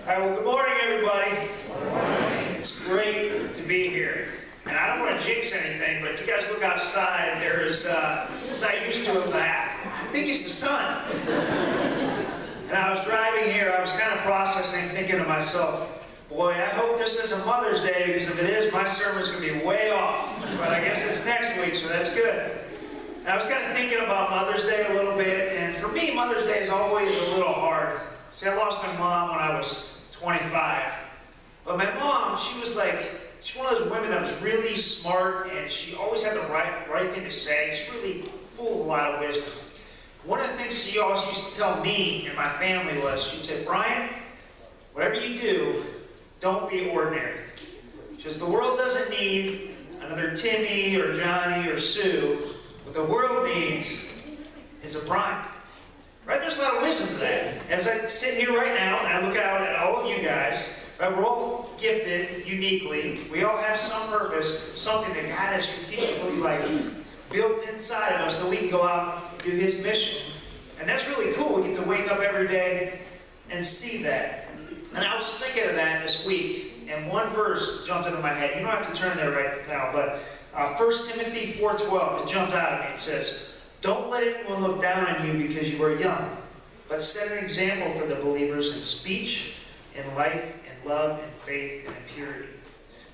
right, well, good morning, everybody. Good morning. It's great to be here. And I don't want to jinx anything, but if you guys look outside, there is, not used to it, but I think it's the sun. And I was driving here, I was kind of processing, thinking to myself, boy, I hope this isn't Mother's Day, because if it is, my sermon's going to be way off. But I guess it's next week, so that's good. And I was kind of thinking about Mother's Day a little bit, and for me, Mother's Day is always a little hard. See, I lost my mom when I was 25. But my mom, she's one of those women that was really smart, and she always had the right thing to say. She's really full of a lot of wisdom. One of the things she always used to tell me and my family was, she'd say, Brian, whatever you do, don't be ordinary. Because the world doesn't need another Timmy or Johnny or Sue. What the world needs is a Brian. Right? There's a lot of wisdom to that. As I sit here right now and I look out at all of you guys, right, we're all gifted uniquely. We all have some purpose, something that God has strategically built inside of us so we can go out and do His mission. And that's really cool. We get to wake up every day and see that. And I was thinking of that this week, and one verse jumped into my head. You don't have to turn there right now, but 1 Timothy 4:12, it jumped out at me. It says, don't let anyone look down on you because you are young, but set an example for the believers in speech, in life, in love, in faith, and in purity.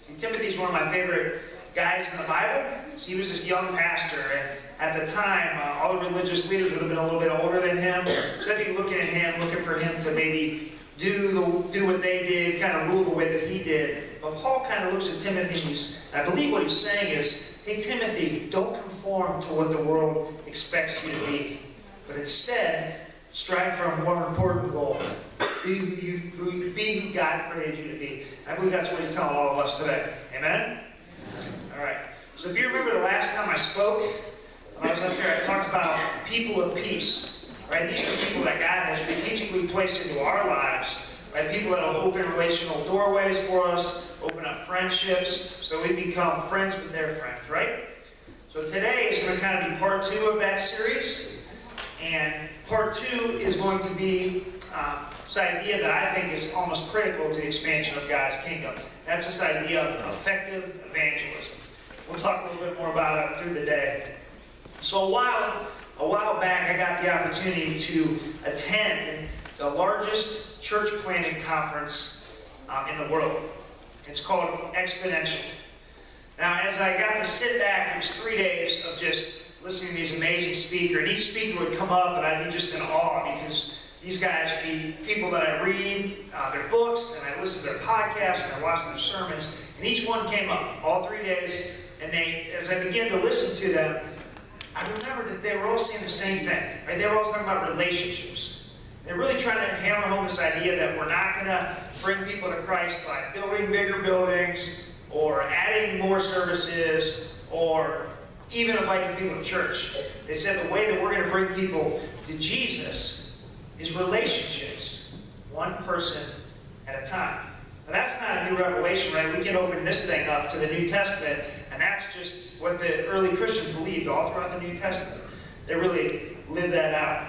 See, Timothy's one of my favorite guys in the Bible. So he was this young pastor, and at the time, all the religious leaders would have been a little bit older than him. So they'd be looking at him, looking for him to maybe do what they did, kind of rule the way that he did. But Paul kind of looks at Timothy, and I believe what he's saying is, hey, Timothy, don't conform to what the world expects you to be, but instead, strive for a more important goal. Be who God created you to be. I believe that's what he's telling all of us today. Amen? All right. So if you remember the last time I spoke, when I was up there, I talked about people of peace. Right? These are people that God has strategically placed into our lives. Right? People that will open relational doorways for us, open up friendships, so we become friends with their friends, right? So today is going to kind of be part 2 of that series. And part 2 is going to be this idea that I think is almost critical to the expansion of God's kingdom. That's this idea of effective evangelism. We'll talk a little bit more about it through the day. So a while back, I got the opportunity to attend the largest church planting conference in the world. It's called Exponential. Now, as I got to sit back, it was 3 days of just listening to these amazing speakers. And each speaker would come up, and I'd be just in awe because these guys would be people that I read their books, and I listen to their podcasts, and I watch their sermons. And each one came up all 3 days, and as I began to listen to them, I remember that they were all saying the same thing. Right? They were all talking about relationships. They're really trying to hammer home this idea that we're not going to bring people to Christ by building bigger buildings or adding more services or even inviting people to church. They said the way that we're going to bring people to Jesus is relationships, one person at a time. Now, that's not a new revelation, right? We can open this thing up to the New Testament, and that's just what the early Christians believed all throughout the New Testament. They really lived that out.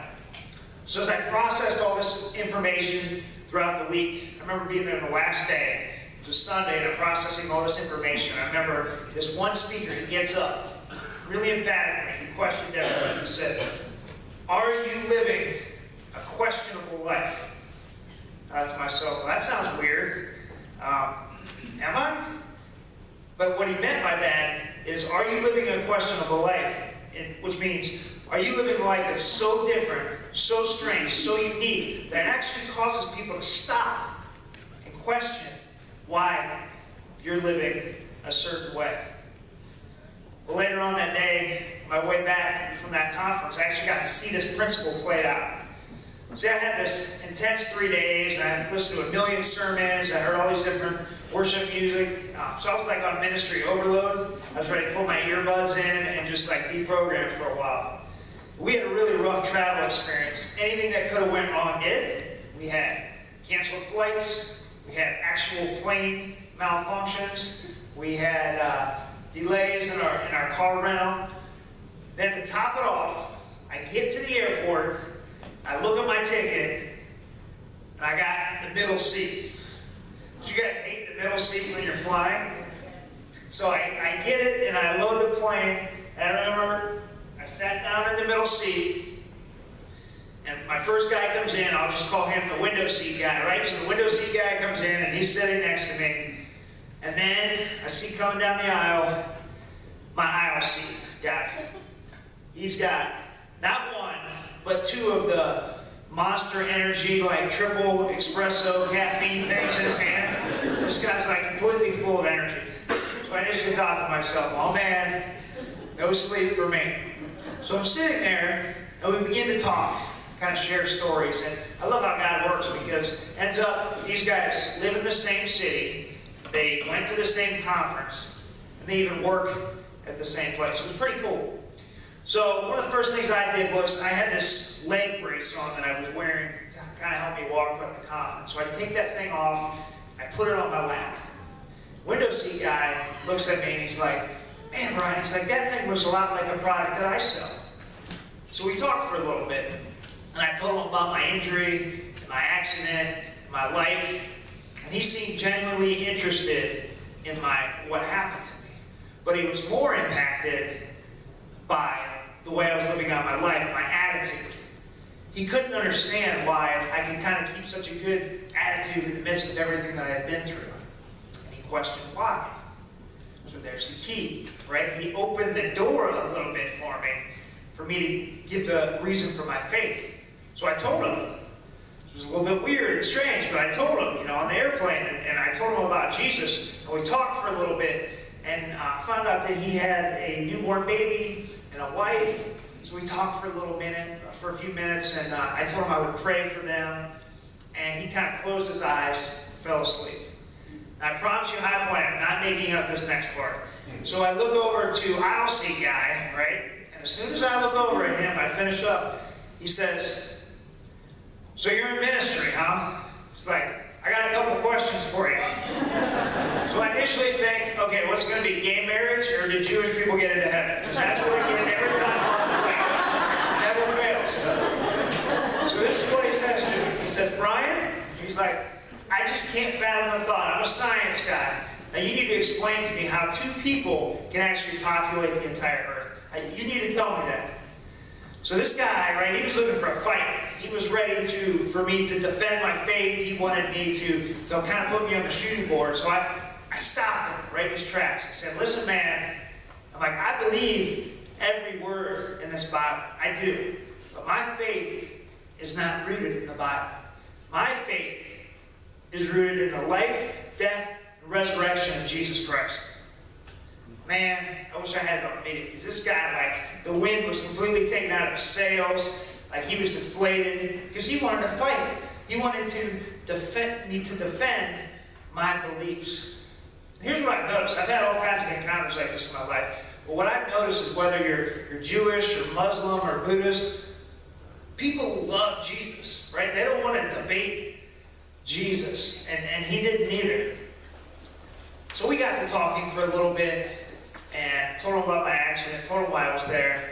So as I processed all this information throughout the week, I remember being there the last day. It was a Sunday, and I'm processing all this information. I remember this one speaker, he gets up, really emphatically, he questioned everyone. He said, are you living a questionable life? I thought to myself, well, that sounds weird. Am I? But what he meant by that is, are you living a questionable life? Which means, are you living a life that's so different, so strange, so unique, that it actually causes people to stop and question why you're living a certain way? Well, later on that day, on my way back from that conference, I actually got to see this principle played out. See, I had this intense 3 days, and I listened to a million sermons, I heard all these different worship music, so I was like on ministry overload. I was ready to put my earbuds in and just deprogram for a while. We had a really rough travel experience. Anything that could have went wrong did. We had canceled flights, we had actual plane malfunctions, we had delays in our car rental. Then to top it off, I get to the airport, I look at my ticket, and I got the middle seat. Do you guys hate the middle seat when you're flying? So I get it, and I load the plane, and I remember I sat down in the middle seat, and my first guy comes in. I'll just call him the window seat guy, right? So the window seat guy comes in, and he's sitting next to me. And then I see coming down the aisle, my aisle seat guy. He's got not one, but two of the Monster Energy, like triple espresso caffeine things in his hand. This guy's like completely full of energy. So I initially thought to myself, oh man, no sleep for me. So I'm sitting there, and we begin to talk, kind of share stories. And I love how God works, because it ends up, these guys live in the same city, they went to the same conference, and they even work at the same place. It was pretty cool. So one of the first things I did was I had this leg brace on that I was wearing to kind of help me walk throughout the conference. So I take that thing off, I put it on my lap. Window seat guy looks at me and he's like, man, Brian, he's like, that thing looks a lot like a product that I sell. So we talked for a little bit, and I told him about my injury, my accident, my life, and he seemed genuinely interested in what happened to me. But he was more impacted by the way I was living out my life, my attitude. He couldn't understand why I could kind of keep such a good attitude in the midst of everything that I had been through. And he questioned why. So there's the key, right? He opened the door a little bit for me to give the reason for my faith. So I told him. It was a little bit weird and strange, but I told him, on the airplane, and I told him about Jesus, and we talked for a little bit, and found out that he had a newborn baby and a wife. So we talked for a few minutes, and I told him I would pray for them, and he kind of closed his eyes and fell asleep. And I promise you, Highpoint, I'm not making up this next part. So I look over to aisle seat guy, right? And as soon as I look over at him, I finish up. He says, so you're in ministry, huh? It's like, I got a couple questions for you. So I initially think, okay, what's going to be, gay marriage, or do Jewish people get into heaven? Because that's what we get every time on the plane. Never fails. So this is what he says to me. He says, Brian, he's like, I just can't fathom the thought. I'm a science guy. Now you need to explain to me how two people can actually populate the entire earth. You need to tell me that. So this guy, right, he was looking for a fight. He was ready for me to defend my faith. He wanted me to kind of put me on the shooting board. So I stopped him right in his tracks. I said, listen, man, I'm like, I believe every word in this Bible. I do. But my faith is not rooted in the Bible. My faith is rooted in the life, death, and resurrection of Jesus Christ. Man, I wish I had an meeting, because this guy, like, the wind was completely taken out of his sails, like he was deflated, because he wanted to fight. He wanted to defend my beliefs. And here's what I've noticed. I've had all kinds of encounters like this in my life. But what I've noticed is whether you're Jewish or Muslim or Buddhist, people love Jesus, right? They don't want to debate Jesus, and he didn't either. So we got to talking for a little bit, and told him about my accident, told him why I was there,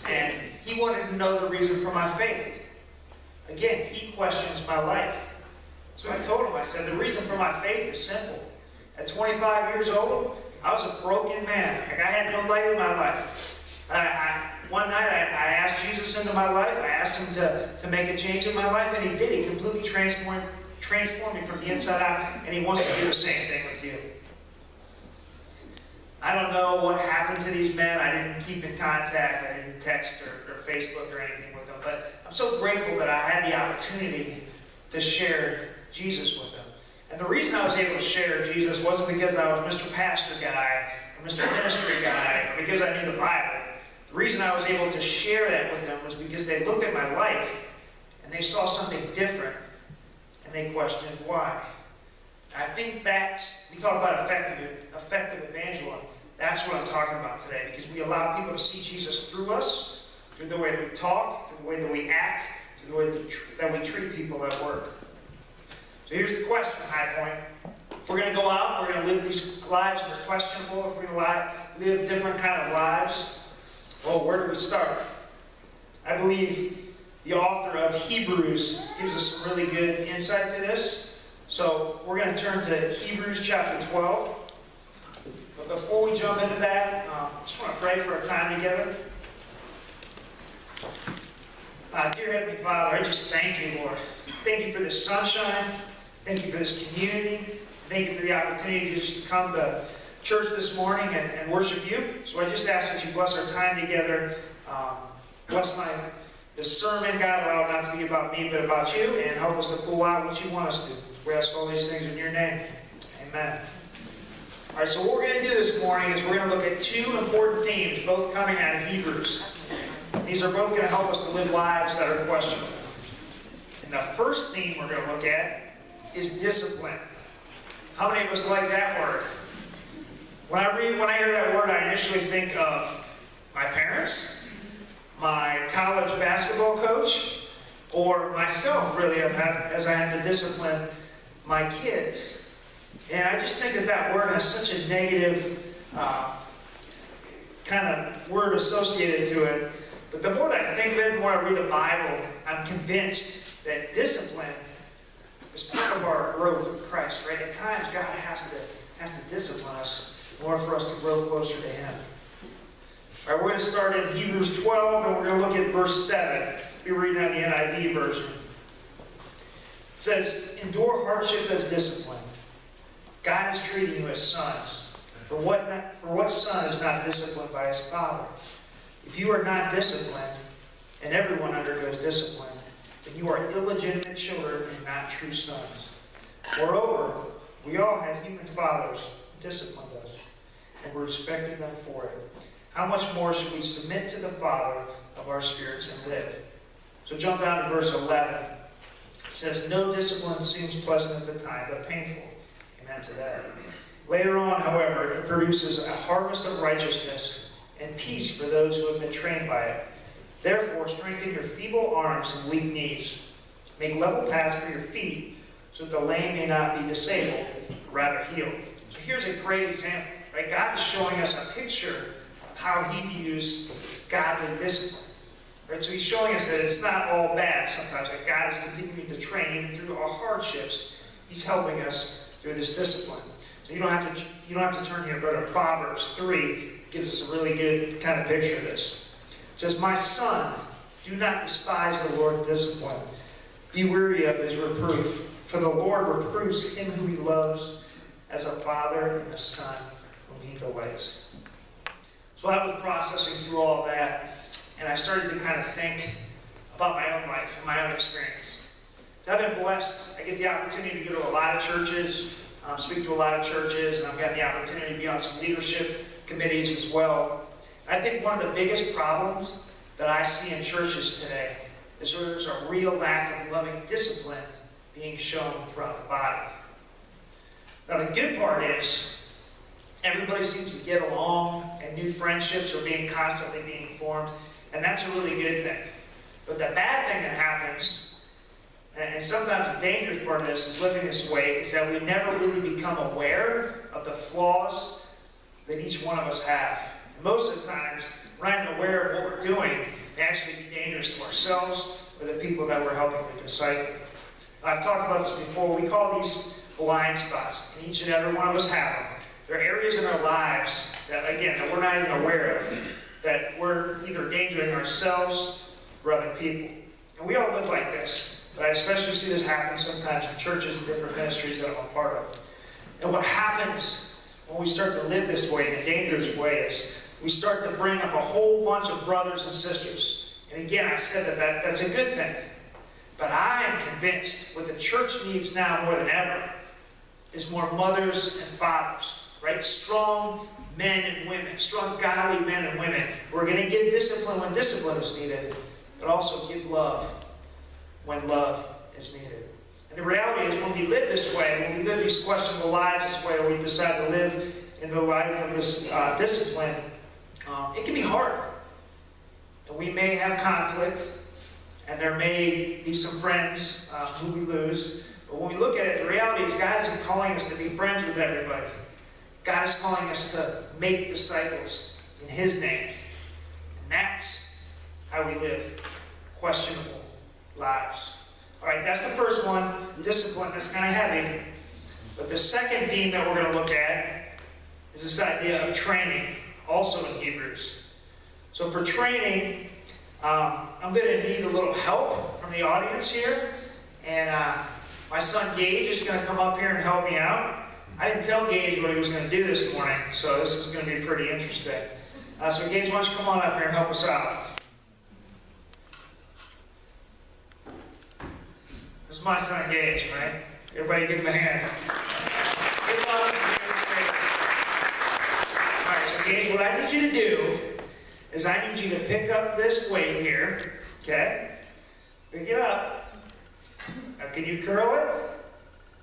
and he wanted to know the reason for my faith. Again, he questions my life. So I told him, I said, the reason for my faith is simple. At 25 years old, I was a broken man. Like, I had no light in my life. One night, I asked Jesus into my life. I asked him to make a change in my life, and he did. He completely transformed me from the inside out, and he wants to do the same thing with you. I don't know what happened to these men. I didn't keep in contact. I didn't text or Facebook or anything with them. But I'm so grateful that I had the opportunity to share Jesus with them. And the reason I was able to share Jesus wasn't because I was Mr. Pastor guy or Mr. Ministry guy or because I knew the Bible. The reason I was able to share that with them was because they looked at my life and they saw something different and they questioned why. I think we talk about effective evangelism. That's what I'm talking about today, because we allow people to see Jesus through us, through the way that we talk, through the way that we act, through the way that we treat people at work. So here's the question, Highpoint. If we're going to go out, we're going to live these lives that are questionable, if we're going to live different kind of lives, well, where do we start? I believe the author of Hebrews gives us some really good insight to this. So we're going to turn to Hebrews chapter 12. But before we jump into that, I just want to pray for our time together. Dear Heavenly Father, I just thank you, Lord. Thank you for this sunshine. Thank you for this community. Thank you for the opportunity just to come to church this morning and worship you. So I just ask that you bless our time together. Bless this sermon, God, allow it not to be about me, but about you, and help us to pull out what you want us to. We ask all these things in your name. Amen. All right, so what we're going to do this morning is we're going to look at two important themes, both coming out of Hebrews. These are both going to help us to live lives that are questionable. And the first theme we're going to look at is discipline. How many of us like that word? When I hear that word, I initially think of my parents, my college basketball coach, or myself, really, as I have to discipline my kids. And I just think that word has such a negative kind of word associated to it. But the more that I think of it, the more I read the Bible, I'm convinced that discipline is part of our growth with Christ, right? At times, God has to discipline us in order for us to grow closer to Him. All right, we're going to start in Hebrews 12, and we're going to look at verse 7. We're reading out the NIV version. It says, "Endure hardship as discipline. God is treating you as sons. For what son is not disciplined by his father? If you are not disciplined, and everyone undergoes discipline, then you are illegitimate children and not true sons. Moreover, we all had human fathers who disciplined us, and we respected them for it. How much more should we submit to the Father of our spirits and live?" So jump down to verse 11. It says, "No discipline seems pleasant at the time, but painful." Amen to that. "Later on, however, it produces a harvest of righteousness and peace for those who have been trained by it. Therefore, strengthen your feeble arms and weak knees. Make level paths for your feet, so that the lame may not be disabled, but rather healed." So here's a great example, right? God is showing us a picture of how He views godly discipline. Right? So He's showing us that it's not all bad sometimes, that God is continuing to train even through our hardships. He's helping us through this discipline. So you don't have to turn here, but Proverbs 3 gives us a really good kind of picture of this. It says, "My son, do not despise the Lord's discipline. Be weary of His reproof. For the Lord reproves him who He loves, as a father and a son whom He delights." So I was processing through all of that, and I started to kind of think about my own life and my own experience. So I've been blessed. I get the opportunity to go to a lot of churches, speak to a lot of churches, and I've got the opportunity to be on some leadership committees as well. I think one of the biggest problems that I see in churches today is there's a real lack of loving discipline being shown throughout the body. Now the good part is everybody seems to get along, and new friendships are constantly being formed, and that's a really good thing. But the bad thing that happens, and sometimes the dangerous part of this is living this way, is that we never really become aware of the flaws that each one of us have. And most of the times, we're not even aware of what we're doing may actually be dangerous to ourselves or the people that we're helping to disciple. I've talked about this before. We call these blind spots, and each and every one of us have them. There are areas in our lives that, again, that we're not even aware of, that we're either endangering ourselves or other people. And we all live like this, but I especially see this happen sometimes in churches and different ministries that I'm a part of. And what happens when we start to live this way, in a dangerous way, is we start to bring up a whole bunch of brothers and sisters. And again, I said that's a good thing. But I am convinced what the church needs now more than ever is more mothers and fathers, right? Strong men and women, strong godly men and women who are going to give discipline when discipline is needed, but also give love when love is needed. And the reality is when we live this way, when we live these questionable lives this way, or we decide to live in the life of this discipline, it can be hard. And we may have conflict, and there may be some friends who we lose. But when we look at it, the reality is God isn't calling us to be friends with everybody. God is calling us to make disciples in His name. And that's how we live questionable lives. All right, that's the first one, discipline. That's kind of heavy. But the second theme that we're going to look at is this idea of training, also in Hebrews. So for training, I'm going to need a little help from the audience here. And my son Gage is going to come up here and help me out. I didn't tell Gage what he was going to do this morning, so this is going to be pretty interesting. So Gage, why don't you come on up here and help us out? This is my son Gage, right? Everybody give him a hand. All right, so Gage, what I need you to do is I need you to pick up this weight here, okay? Pick it up. Now, can you curl it?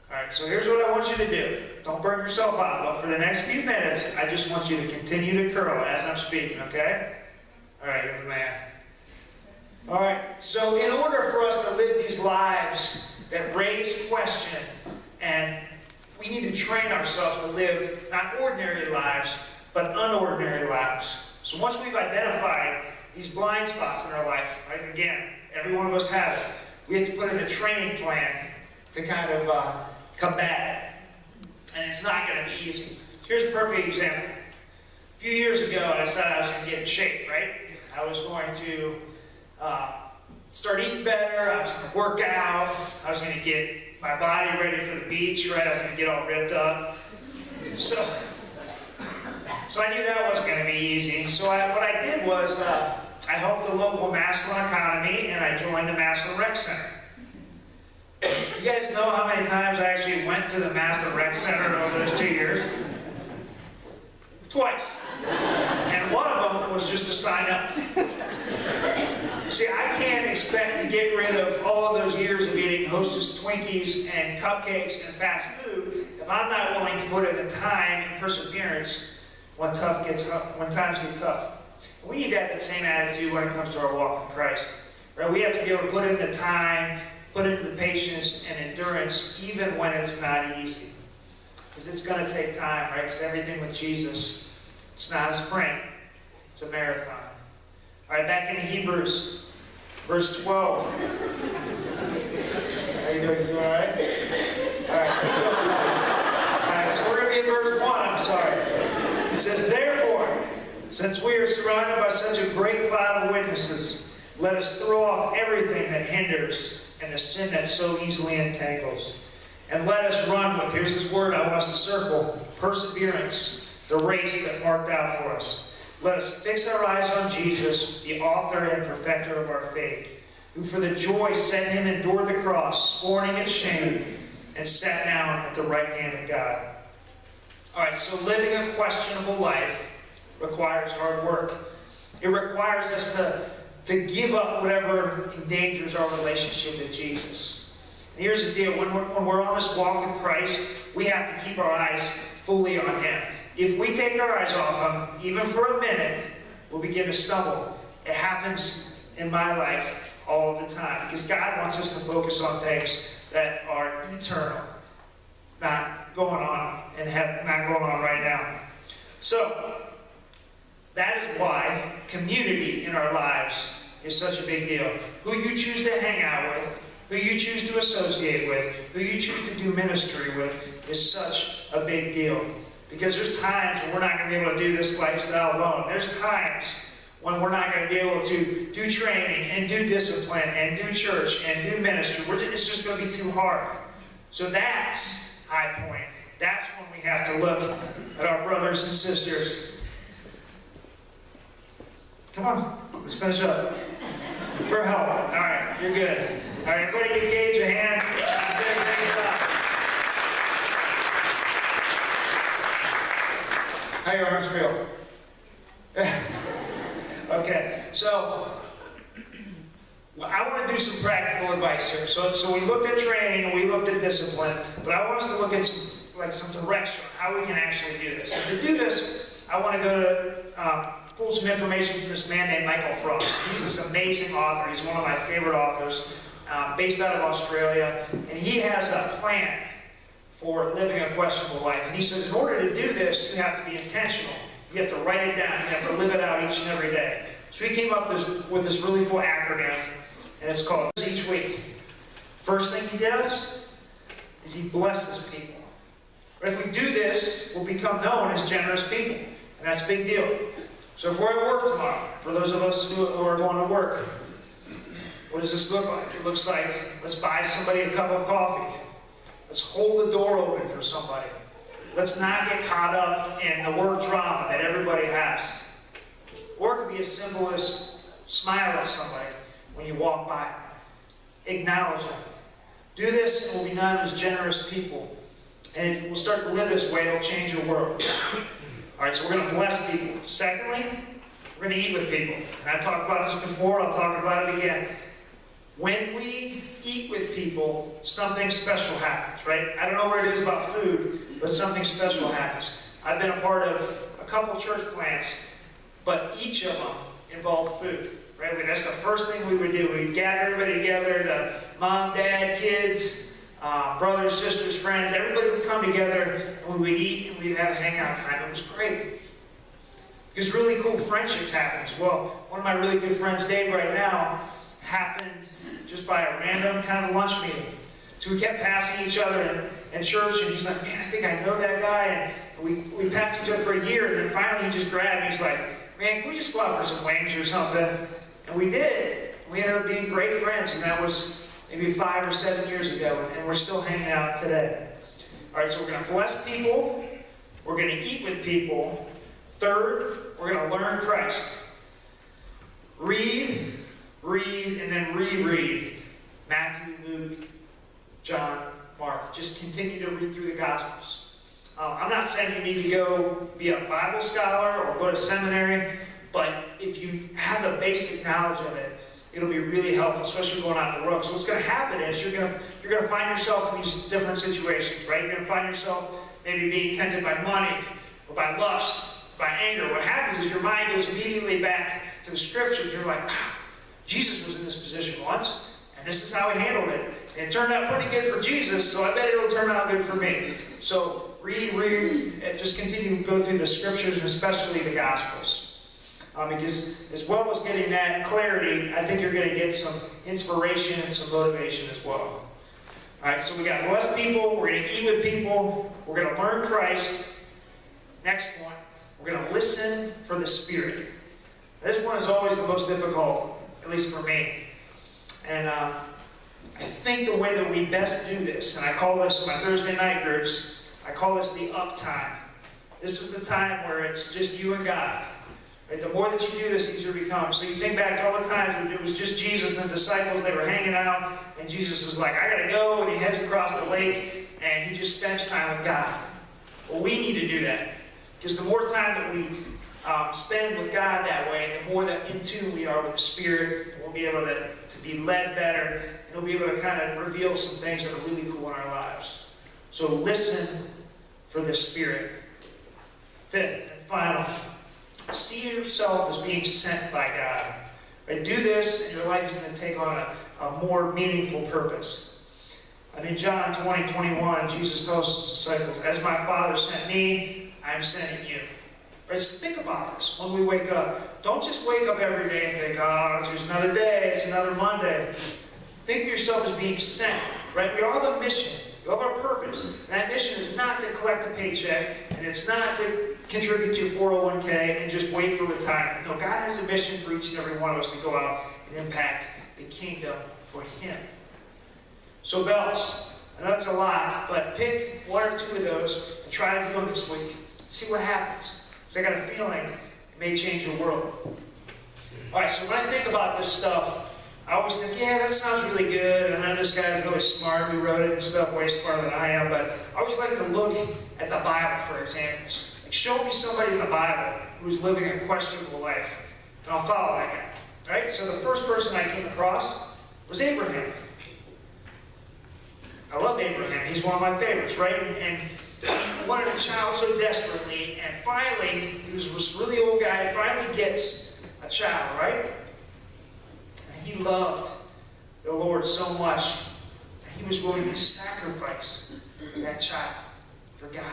All right, so here's what I want you to do. Don't burn yourself out, but for the next few minutes, I just want you to continue to curl as I'm speaking, okay? All right, you're the man. All right, so in order for us to live these lives that raise question, and we need to train ourselves to live not ordinary lives, but unordinary lives. So once we've identified these blind spots in our life, right, again, every one of us has it, we have to put in a training plan to kind of combat it. And it's not going to be easy. Here's a perfect example. A few years ago, I decided I was going to get in shape, right? I was going to start eating better. I was going to work out. I was going to get my body ready for the beach, right? I was going to get all ripped up. So I knew that wasn't going to be easy. So what I did was I helped the local Massillon economy, and I joined the Massillon Rec Center. You guys know how many times I actually went to the Massillon Rec Center over those 2 years? Twice. And one of them was just to sign up. See, I can't expect to get rid of all of those years of eating Hostess Twinkies and cupcakes and fast food if I'm not willing to put in the time and perseverance when times get tough. We need that same attitude when it comes to our walk with Christ. Right? We have to be able to put in the time, put in the patience and endurance, even when it's not easy. Because it's going to take time, right? Because everything with Jesus, it's not a sprint, it's a marathon. All right, back in Hebrews, verse 12. How you doing? You all right? All right, so we're going to be in verse 1, I'm sorry. It says, therefore, since we are surrounded by such a great cloud of witnesses, let us throw off everything that hinders and the sin that so easily entangles. And let us run with, here's this word I want us to circle, perseverance, the race that marked out for us. Let us fix our eyes on Jesus, the author and perfecter of our faith, who for the joy set him endured the cross, scorning its shame, and sat down at the right hand of God. All right, so living a questionable life requires hard work. It requires us to give up whatever endangers our relationship with Jesus. And here's the deal. When we're on this walk with Christ, we have to keep our eyes fully on him. If we take our eyes off him, even for a minute, we'll begin to stumble. It happens in my life all the time. Because God wants us to focus on things that are eternal, not going on right now. So, that is why community in our lives is such a big deal. Who you choose to hang out with, who you choose to associate with, who you choose to do ministry with is such a big deal. Because there's times when we're not going to be able to do this lifestyle alone. There's times when we're not going to be able to do training and do discipline and do church and do ministry. It's just going to be too hard. So that's Highpoint. That's when we have to look at our brothers and sisters. Come on, let's finish up. For help. All right, you're good. All right, everybody give Gage a hand. How your arms feel? Okay, so I want to do some practical advice here. So we looked at training and we looked at discipline, but I want us to look at some direction on how we can actually do this. And to do this, I want to go to pull some information from this man named Michael Frost. He's this amazing author. He's one of my favorite authors, based out of Australia, and he has a plan for living a questionable life. And he says, in order to do this, you have to be intentional. You have to write it down. You have to live it out each and every day. So he came up with this really cool acronym, and it's called Each Week. First thing he does is he blesses people. But if we do this, we'll become known as generous people. And that's a big deal. So if we're at work tomorrow, for those of us who are going to work, what does this look like? It looks like, let's buy somebody a cup of coffee. Let's hold the door open for somebody. Let's not get caught up in the work drama that everybody has. Or it could be as simple as smile at somebody when you walk by. Acknowledge them. Do this and we'll be known as generous people. And we'll start to live this way. It'll change your world. All right, so we're going to bless people. Secondly, we're going to eat with people. And I've talked about this before. I'll talk about it again. When we eat with people, something special happens, right? I don't know what it is about food, but something special happens. I've been a part of a couple church plants, but each of them involved food, right? That's the first thing we would do. We'd gather everybody together, the mom, dad, kids, brothers, sisters, friends. Everybody would come together, and we would eat, and we'd have a hangout time. It was great. Because really cool friendships happen as well. One of my really good friends, Dave, right now, happened just by a random kind of lunch meeting. So we kept passing each other in church, and he's like, man, I think I know that guy. And we passed each other for a year, and then finally he just grabbed me. He's like, man, can we just go out for some wings or something? And we did. We ended up being great friends, and that was maybe 5 or 7 years ago, and we're still hanging out today. All right, so we're going to bless people. We're going to eat with people. Third, we're going to learn Christ. Read, and then reread Matthew, Luke, John, Mark. Just continue to read through the Gospels. I'm not saying you need to go be a Bible scholar or go to seminary, but if you have a basic knowledge of it, it'll be really helpful, especially going out in the road. So what's going to happen is you're going to find yourself in these different situations, right? You're going to find yourself maybe being tempted by money or by lust, by anger. What happens is your mind goes immediately back to the Scriptures. You're like, Jesus was in this position once, and this is how he handled it. And it turned out pretty good for Jesus, so I bet it'll turn out good for me. So read, and just continue to go through the Scriptures, and especially the Gospels. Because as well as getting that clarity, I think you're going to get some inspiration and some motivation as well. All right, so we got blessed people, we're going to eat with people, we're going to learn Christ. Next one, we're going to listen for the Spirit. This one is always the most difficult, at least for me. And I think the way that we best do this, and I call this my Thursday night groups, I call this the up time. This is the time where it's just you and God. Right? The more that you do this, the easier it becomes. So you think back to all the times when it was just Jesus and the disciples, they were hanging out, and Jesus was like, I gotta go, and he heads across the lake, and he just spends time with God. Well, we need to do that. Because the more time that we spend with God that way, the more that in tune we are with the Spirit, we'll be able to be led better, and we'll be able to kind of reveal some things that are really cool in our lives. So listen for the Spirit. Fifth and final, see yourself as being sent by God. Right? Do this, and your life is going to take on a more meaningful purpose. In John 20:21, Jesus tells his disciples, as my Father sent me, I'm sending you. Right? So think about this when we wake up. Don't just wake up every day and think, oh, it's another day, it's another Monday. Think of yourself as being sent. Right? We all have a mission. We all have a purpose. And that mission is not to collect a paycheck, and it's not to contribute to 401k and just wait for retirement. No, God has a mission for each and every one of us to go out and impact the kingdom for Him. So bells, I know that's a lot, but pick one or two of those and try to do them this week. See what happens. Because I got a feeling it may change your world. All right, so when I think about this stuff, I always think, yeah, that sounds really good. I know this guy's really smart who wrote it and stuff, way smarter than I am. But I always like to look at the Bible for examples. Like, show me somebody in the Bible who's living a questionable life, and I'll follow that guy. Right? So the first person I came across was Abraham. I love Abraham. He's one of my favorites, right? And he wanted a child so desperately, and finally, he was this really old guy, finally gets a child, right? He loved the Lord so much that he was willing to sacrifice that child for God.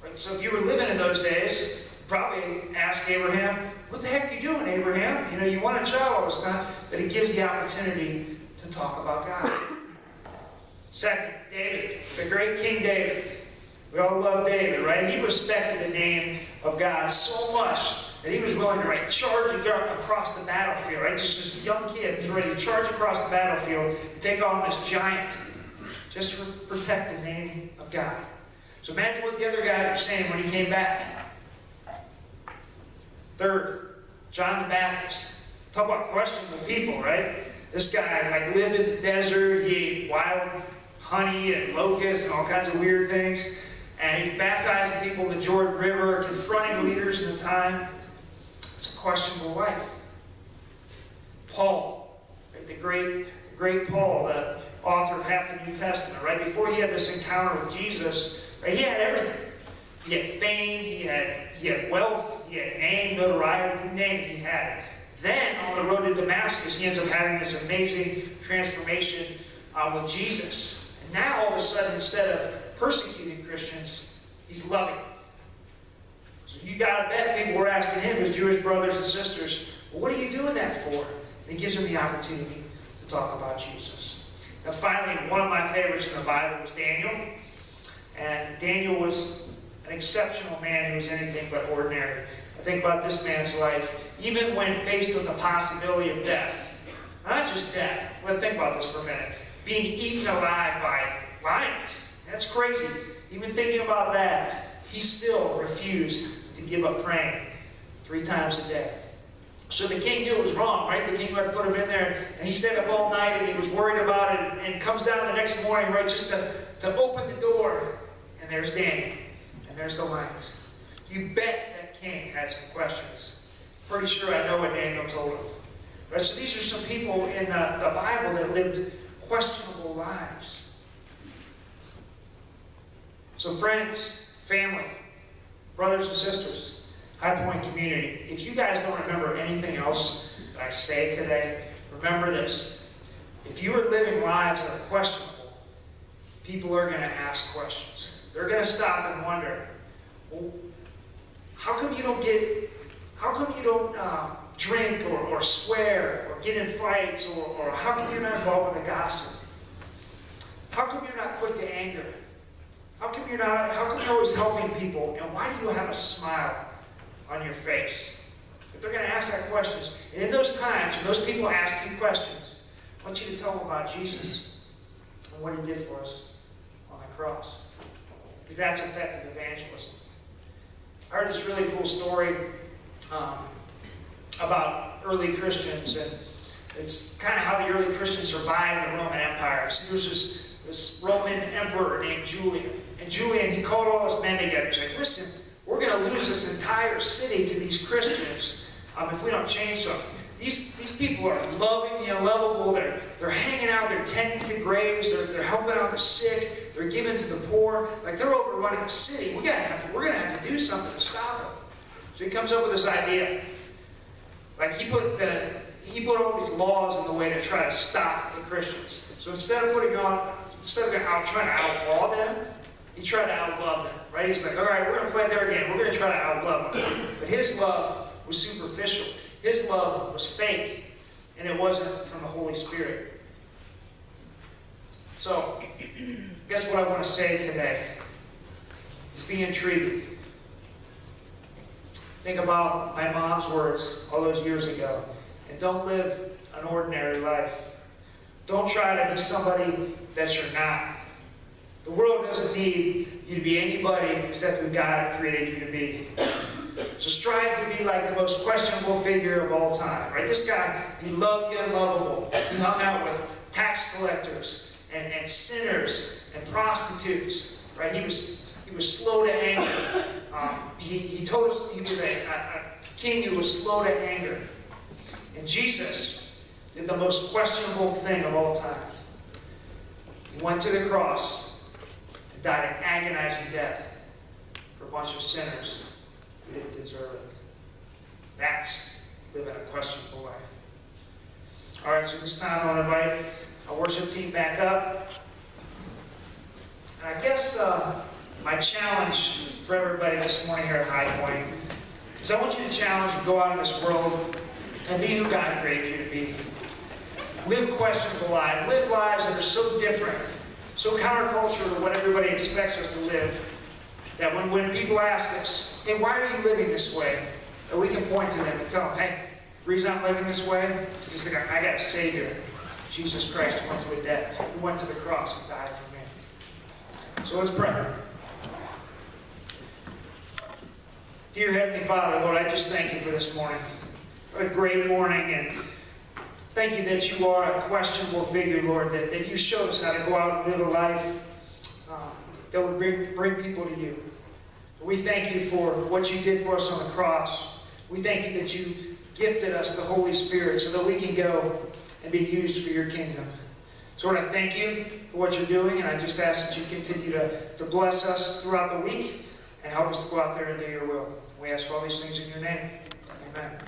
Right? So if you were living in those days, probably ask Abraham, what the heck are you doing, Abraham? You know, you want a child all this time, but he gives the opportunity to talk about God. Second, David, the great King David. We all love David, right? He respected the name of God so much that he was willing to charge across the battlefield, right? Just this young kid was ready to charge across the battlefield and take on this giant just to protect the name of God. So imagine what the other guys were saying when he came back. Third, John the Baptist. Talk about questionable people, right? This guy lived in the desert. He ate wild honey and locusts and all kinds of weird things. And he was baptizing people in the Jordan River, confronting leaders in the time. It's a questionable life. Paul, right, the great Paul, the author of half the New Testament, right? Before he had this encounter with Jesus, right, he had everything. He had fame, he had wealth, he had name, notoriety, you name it, he had it. Then, on the road to Damascus, he ends up having this amazing transformation with Jesus. And now, all of a sudden, instead of persecuting Christians, he's loving. So you got to bet people were asking him, his Jewish brothers and sisters, well, what are you doing that for? And he gives them the opportunity to talk about Jesus. Now, finally, one of my favorites in the Bible was Daniel. And Daniel was an exceptional man who was anything but ordinary. I think about this man's life. Even when faced with the possibility of death, not just death, but think about this for a minute, being eaten alive by lions. That's crazy. Even thinking about that, he still refused to give up praying 3 times a day. So the king knew it was wrong, right? The king had put him in there, and he stayed up all night, and he was worried about it, and comes down the next morning, right, just to open the door, and there's Daniel, and there's the lions. You bet that king had some questions. Pretty sure I know what Daniel told him. Right? So these are some people in the Bible that lived questionable lives. So friends, family, brothers and sisters, Highpoint community, if you guys don't remember anything else that I say today, remember this. If you are living lives that are questionable, people are going to ask questions. They're going to stop and wonder, well, how come you don't drink or swear or get in fights, or how come you're not involved with the gossip? How come you're not quick to anger? How come you're always helping people? And why do you have a smile on your face? But they're going to ask that questions. And in those times, when those people ask you questions, I want you to tell them about Jesus and what he did for us on the cross. Because that's effective evangelism. I heard this really cool story about early Christians, and it's kind of how the early Christians survived the Roman Empire. So there was this Roman emperor named Julian. And Julian, he called all his men together. He's like, listen, we're going to lose this entire city to these Christians if we don't change something. These people are loving the unlovable. They're hanging out. They're tending to graves. They're helping out the sick. They're giving to the poor. Like, they're overrunning the city. We're going to have to do something to stop them. So he comes up with this idea. Like, he put all these laws in the way to try to stop the Christians. So instead of trying to outlaw them, he tried to outlove them. Right? He's like, all right, we're going to play their game. We're going to try to outlove them. But his love was superficial. His love was fake, and it wasn't from the Holy Spirit. So, guess what I want to say today is be intrigued. Think about my mom's words all those years ago, and don't live an ordinary life. Don't try to be somebody that you're not. The world doesn't need you to be anybody except who God created you to be. So strive to be like the most questionable figure of all time, right? This guy, he loved the unlovable. He hung out with tax collectors and sinners and prostitutes, right? He was slow to anger. He told us he was a king who was slow to anger. And Jesus did the most questionable thing of all time. He went to the cross and died an agonizing death for a bunch of sinners who didn't deserve it. That's living a questionable life. All right, so this time I want to invite our worship team back up. And I guess my challenge for everybody this morning here at Highpoint is I want you to challenge and go out in this world and be who God created you to be. live questionable lives, live lives that are so different, so countercultural to what everybody expects us to live, that when people ask us, hey, why are you living this way? That we can point to them and tell them, hey, the reason I'm living this way is because I got a Savior, Jesus Christ, who went to a death, who went to the cross and died for me. So let's pray. Dear Heavenly Father, Lord, I just thank you for this morning. What a great morning, and thank you that you are a questionable figure, Lord, that you showed us how to go out and live a life that would bring people to you. We thank you for what you did for us on the cross. We thank you that you gifted us the Holy Spirit so that we can go and be used for your kingdom. So Lord, I thank you for what you're doing, and I just ask that you continue to bless us throughout the week and help us to go out there and do your will. We ask for all these things in your name. Amen.